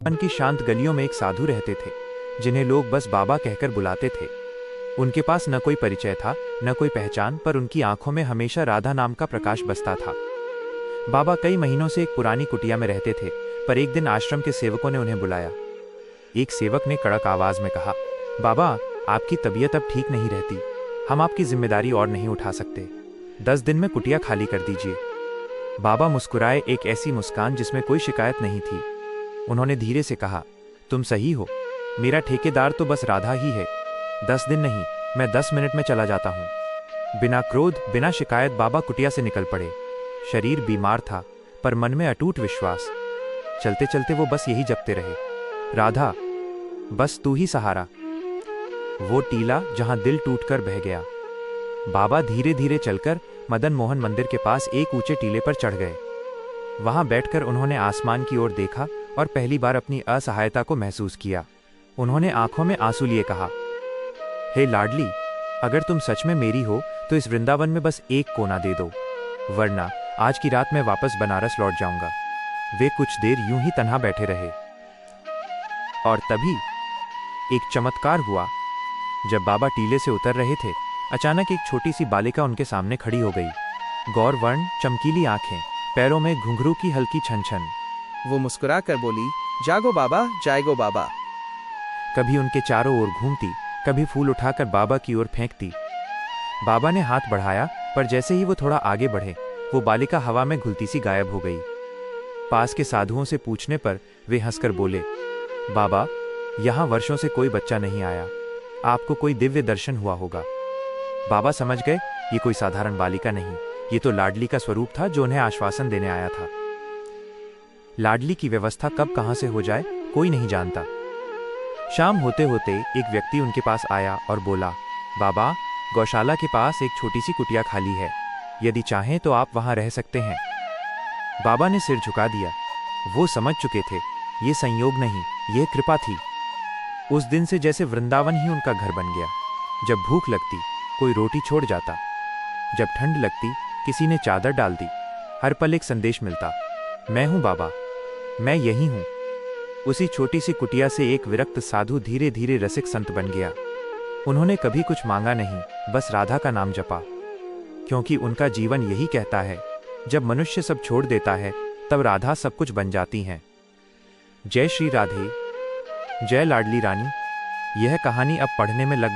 One की शांत गलियों में एक साधु रहते थे, जिन्हें लोग बस बाबा कहकर बुलाते थे। उनके पास न कोई परिचय था, न कोई पहचान, पर उनकी आंखों में हमेशा राधा नाम का प्रकाश बसता था। बाबा कई महीनों से एक पुरानी कुटिया में रहते थे, पर एक दिन आश्रम के सेवकों ने उन्हें बुलाया। एक सेवक ने कड़क आवाज में कहा, बाबा, आपकी तबीयत अब ठीक नहीं रहती, हम आपकी जिम्मेदारी और नहीं उठा सकते। 10 दिन में कुटिया खाली कर दीजिए। बाबा मुस्कुराए, एक ऐसी मुस्कान जिसमें कोई शिकायत नहीं थी। उन्होंने धीरे से कहा, तुम सही हो, मेरा ठेकेदार तो बस राधा ही है। 10 दिन नहीं, मैं 10 मिनट में चला जाता हूँ। बिना क्रोध, बिना शिकायत बाबा कुटिया से निकल पड़े। शरीर बीमार था, पर मन में अटूट विश्वास। चलते चलते वो बस यही जपते रहे, राधा, बस तू ही सहारा। वो टीला जहां दिल टूटकर बह गया। बाबा धीरे धीरे चलकर मदन मोहन मंदिर के पास एक ऊंचे टीले पर चढ़ गए। वहां बैठकर उन्होंने आसमान की ओर देखा और पहली बार अपनी असहायता को महसूस किया। उन्होंने आंखों में आंसू लिए कहा, हे लाडली, अगर तुम सच में मेरी हो तो इस वृंदावन में बस एक कोना दे दो, वरना आज की रात मैं वापस बनारस लौट जाऊंगा। वे कुछ देर यूं ही तन्हा बैठे रहे, और तभी एक चमत्कार हुआ। जब बाबा टीले से उतर रहे थे, अचानक एक छोटी सी बालिका उनके सामने खड़ी हो गई। गौरवर्ण, चमकीली आंखें, पैरों में घुंघरू की हल्की छन छन। वो मुस्कुरा कर बोली, जागो बाबा, जाएगो बाबा। कभी उनके चारों ओर घूमती, कभी फूल उठाकर बाबा की ओर फेंकती। बाबा ने हाथ बढ़ाया, पर जैसे ही वो थोड़ा आगे बढ़े, वो बालिका हवा में घुलती सी गायब हो गई। पास के साधुओं से पूछने पर वे हंसकर बोले, बाबा, यहां वर्षों से कोई बच्चा नहीं आया, आपको कोई दिव्य दर्शन हुआ होगा। बाबा समझ गए, ये कोई साधारण बालिका नहीं, ये तो लाडली का स्वरूप था जो उन्हें आश्वासन देने आया था। लाडली की व्यवस्था कब कहां से हो जाए, कोई नहीं जानता। शाम होते होते एक व्यक्ति उनके पास आया और बोला, बाबा, गौशाला के पास एक छोटी सी कुटिया खाली है, यदि चाहें तो आप वहां रह सकते हैं। बाबा ने सिर झुका दिया। वो समझ चुके थे, ये संयोग नहीं, यह कृपा थी। उस दिन से जैसे वृंदावन ही उनका घर बन गया। जब भूख लगती, कोई रोटी छोड़ जाता। जब ठंड लगती, किसी ने चादर डाल दी। हर पल एक संदेश मिलता, मैं हूं बाबा, मैं यही हूं। उसी छोटी सी कुटिया से एक विरक्त साधु धीरे धीरे रसिक संत बन गया। उन्होंने कभी कुछ मांगा नहीं, बस राधा का नाम जपा, क्योंकि उनका जीवन यही कहता है, जब मनुष्य सब छोड़ देता है, तब राधा सब कुछ बन जाती हैं। जय श्री राधे, जय लाडली रानी। यह कहानी अब पढ़ने में लगभग